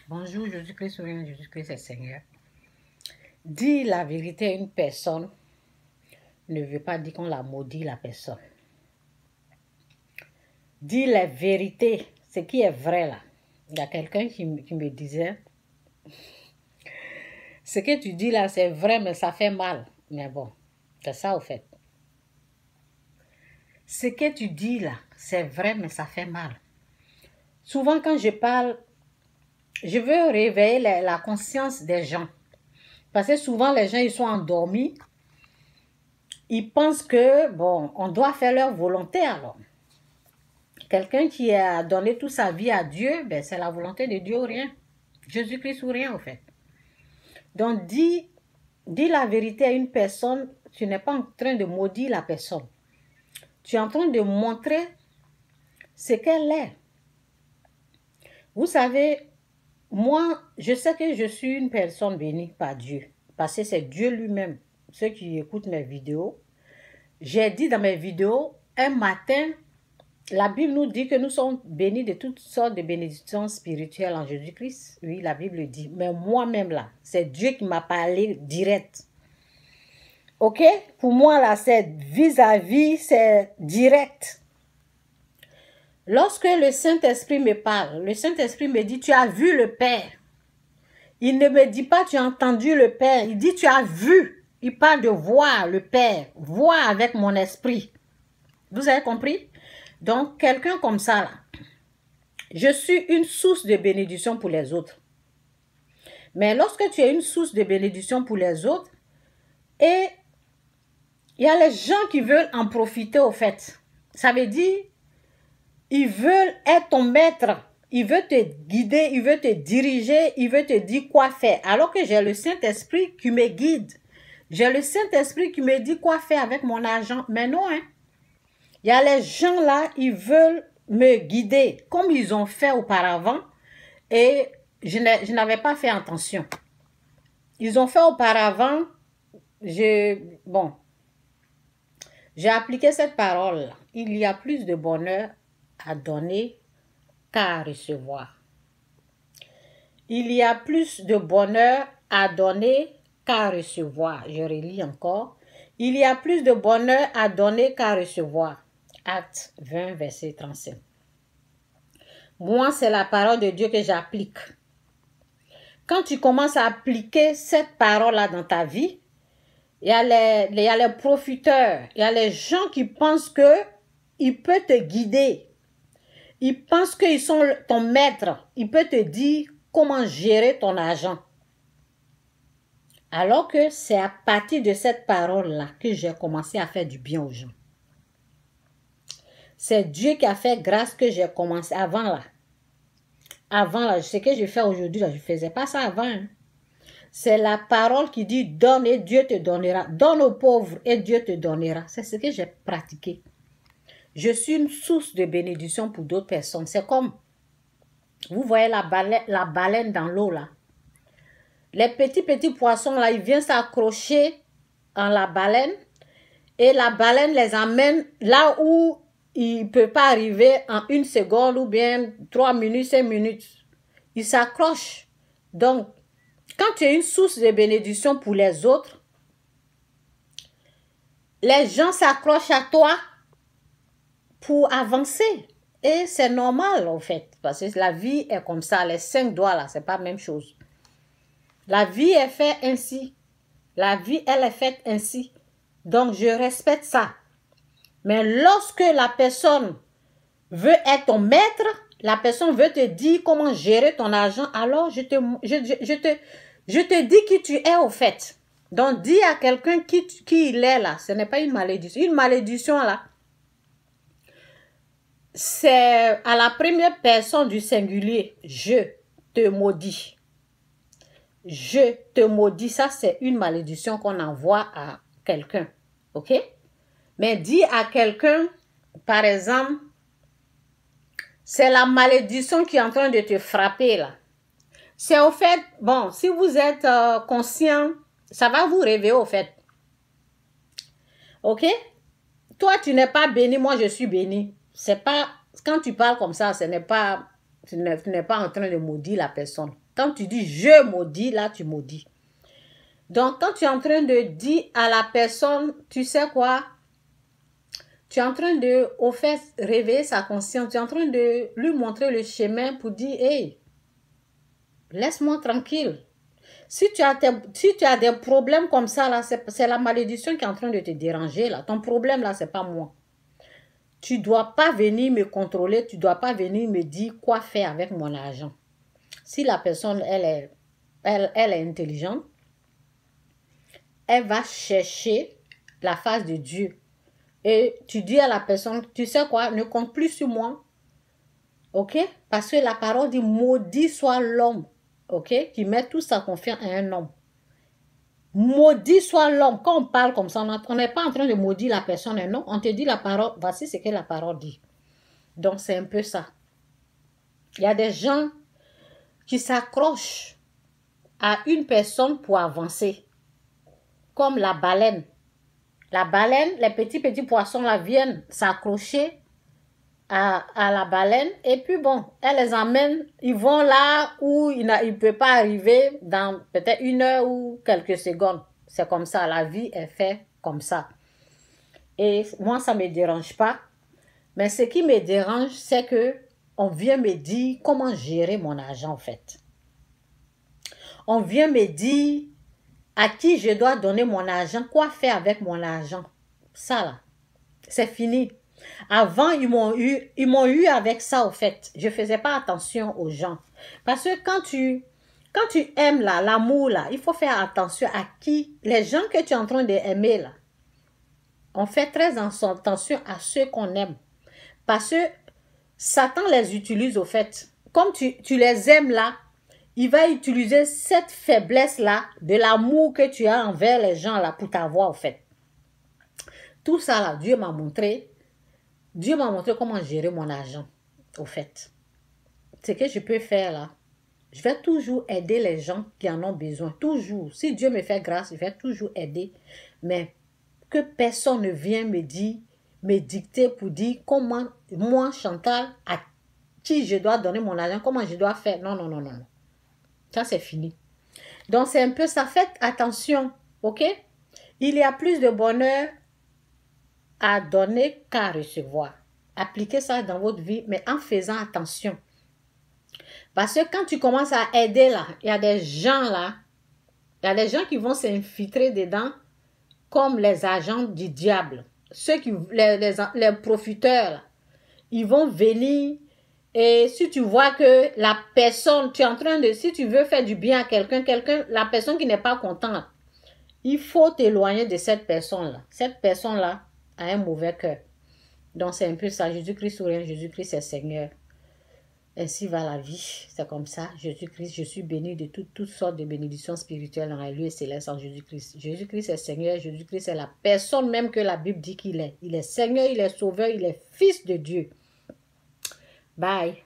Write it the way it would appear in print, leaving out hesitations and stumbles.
Bonjour, Jésus-Christ, souverain, Jésus-Christ est Seigneur. Dire la vérité à une personne ne veut pas dire qu'on la maudit la personne. Dire la vérité, ce qui est vrai là. Il y a quelqu'un qui me disait, ce que tu dis là c'est vrai mais ça fait mal. Mais bon, c'est ça au fait. Ce que tu dis là, c'est vrai mais ça fait mal. Souvent quand je parle, je veux réveiller la conscience des gens. Parce que souvent les gens ils sont endormis. Ils pensent que, bon, on doit faire leur volonté alors. Quelqu'un qui a donné toute sa vie à Dieu, ben, c'est la volonté de Dieu ou rien. Jésus-Christ ou rien, au fait. Donc, dis la vérité à une personne, tu n'es pas en train de maudire la personne. Tu es en train de montrer ce qu'elle est. Vous savez, moi, je sais que je suis une personne bénie par Dieu. Parce que c'est Dieu lui-même. Ceux qui écoutent mes vidéos, j'ai dit dans mes vidéos, un matin, la Bible nous dit que nous sommes bénis de toutes sortes de bénédictions spirituelles en Jésus-Christ. Oui, la Bible dit. Mais moi-même là, c'est Dieu qui m'a parlé direct. Ok? Pour moi là, c'est vis-à-vis, c'est direct. Lorsque le Saint-Esprit me parle, le Saint-Esprit me dit, tu as vu le Père. Il ne me dit pas, tu as entendu le Père. Il dit, tu as vu. Il parle de voir le Père. Voir avec mon esprit. Vous avez compris? Donc, quelqu'un comme ça, là, je suis une source de bénédiction pour les autres. Mais lorsque tu es une source de bénédiction pour les autres, et il y a les gens qui veulent en profiter au fait. Ça veut dire, ils veulent être ton maître. Ils veulent te guider, ils veulent te diriger, ils veulent te dire quoi faire. Alors que j'ai le Saint-Esprit qui me guide. J'ai le Saint-Esprit qui me dit quoi faire avec mon argent. Mais non, hein. Il y a les gens là, ils veulent me guider comme ils ont fait auparavant et je n'avais pas fait attention. Ils ont fait auparavant, j'ai appliqué cette parole. Il y a plus de bonheur à donner qu'à recevoir. Il y a plus de bonheur à donner qu'à recevoir. Je relis encore. Il y a plus de bonheur à donner qu'à recevoir. Acte 20, verset 35. Moi, c'est la parole de Dieu que j'applique. Quand tu commences à appliquer cette parole-là dans ta vie, il y a les profiteurs, il y a les gens qui pensent qu'ils peuvent te guider. Ils pensent qu'ils sont ton maître. Ils peuvent te dire comment gérer ton argent. Alors que c'est à partir de cette parole-là que j'ai commencé à faire du bien aux gens. C'est Dieu qui a fait grâce que j'ai commencé avant là. Avant là, ce que je fais aujourd'hui là, je ne faisais pas ça avant. Hein. C'est la parole qui dit donne et Dieu te donnera. Donne aux pauvres et Dieu te donnera. C'est ce que j'ai pratiqué. Je suis une source de bénédiction pour d'autres personnes. C'est comme, vous voyez la baleine dans l'eau là. Les petits poissons là, ils viennent s'accrocher en la baleine. Et la baleine les amène là où il ne peut pas arriver en 1 seconde ou bien 3 minutes, 5 minutes. Il s'accroche. Donc, quand tu es une source de bénédiction pour les autres, les gens s'accrochent à toi pour avancer. Et c'est normal, en fait. Parce que la vie est comme ça. Les 5 doigts, là, c'est pas la même chose. La vie est faite ainsi. La vie, elle est faite ainsi. Donc, je respecte ça. Mais lorsque la personne veut être ton maître, la personne veut te dire comment gérer ton argent, alors je te dis qui tu es au fait. Donc, dis à quelqu'un qui il est là. Ce n'est pas une malédiction. Une malédiction là, c'est à la première personne du singulier. Je te maudis. Je te maudis. Ça, c'est une malédiction qu'on envoie à quelqu'un. Ok? Mais dis à quelqu'un, par exemple, c'est la malédiction qui est en train de te frapper là. C'est au fait, bon, si vous êtes conscient, ça va vous réveiller au fait. Ok? Toi, tu n'es pas béni, moi je suis béni. C'est pas, quand tu parles comme ça, ce n'est pas Tu n'es pas en train de maudire la personne. Quand tu dis je maudis, là tu maudis. Donc, quand tu es en train de dire à la personne, tu sais quoi? Tu es en train de, au fait, réveiller sa conscience. Tu es en train de lui montrer le chemin pour dire, hey, laisse-moi tranquille. Si tu as des problèmes comme ça, là, c'est la malédiction qui est en train de te déranger, là. Ton problème, là, c'est pas moi. Tu ne dois pas venir me contrôler, tu ne dois pas venir me dire quoi faire avec mon argent. Si la personne, elle est intelligente, elle va chercher la face de Dieu. Et tu dis à la personne, tu sais quoi, ne compte plus sur moi. Ok? Parce que la parole dit, maudit soit l'homme. Ok? Qui met toute sa confiance en un homme. Maudit soit l'homme. Quand on parle comme ça, on n'est pas en train de maudire la personne, non. On te dit la parole, voici ce que la parole dit. Donc, c'est un peu ça. Il y a des gens qui s'accrochent à une personne pour avancer. Comme la baleine. La baleine, les petits poissons là viennent s'accrocher à la baleine. Et puis bon, elle les emmène. Ils vont là où il ne peut pas arriver dans peut-être 1 heure ou quelques secondes. C'est comme ça. La vie est faite comme ça. Et moi, ça ne me dérange pas. Mais ce qui me dérange, c'est que on vient me dire comment gérer mon argent en fait. On vient me dire à qui je dois donner mon argent, quoi faire avec mon argent. Ça là, c'est fini. Avant, ils m'ont eu avec ça au fait. Je ne faisais pas attention aux gens. Parce que quand tu aimes là, l'amour là, il faut faire attention à qui, les gens que tu es en train d'aimer là. On fait très attention à ceux qu'on aime. Parce que Satan les utilise au fait. Comme tu les aimes là, il va utiliser cette faiblesse-là de l'amour que tu as envers les gens là pour t'avoir au fait. Tout ça là, Dieu m'a montré comment gérer mon argent au fait. Ce que je peux faire là, je vais toujours aider les gens qui en ont besoin. Toujours. Si Dieu me fait grâce, je vais toujours aider. Mais que personne ne vienne me dicter pour dire comment moi, Chantal, à qui je dois donner mon argent, comment je dois faire. Non, non, non, non. Ça, c'est fini. Donc, c'est un peu ça. Faites attention, ok? Il y a plus de bonheur à donner qu'à recevoir. Appliquez ça dans votre vie, mais en faisant attention. Parce que quand tu commences à aider là, il y a des gens là, il y a des gens qui vont s'infiltrer dedans comme les agents du diable. Ceux qui, les profiteurs là, ils vont venir. Et si tu vois que la personne, tu es en train de, si tu veux faire du bien à quelqu'un, la personne qui n'est pas contente, il faut t'éloigner de cette personne-là. Cette personne-là a un mauvais cœur. Donc c'est un peu ça. Jésus-Christ ou rien, Jésus-Christ est Seigneur. Ainsi va la vie. C'est comme ça. Jésus-Christ, je suis béni de toutes sortes de bénédictions spirituelles dans les lieux célestes en Jésus-Christ. Jésus-Christ est Seigneur. Jésus-Christ est la personne même que la Bible dit qu'il est. Il est Seigneur, il est Sauveur, il est Fils de Dieu. Bye.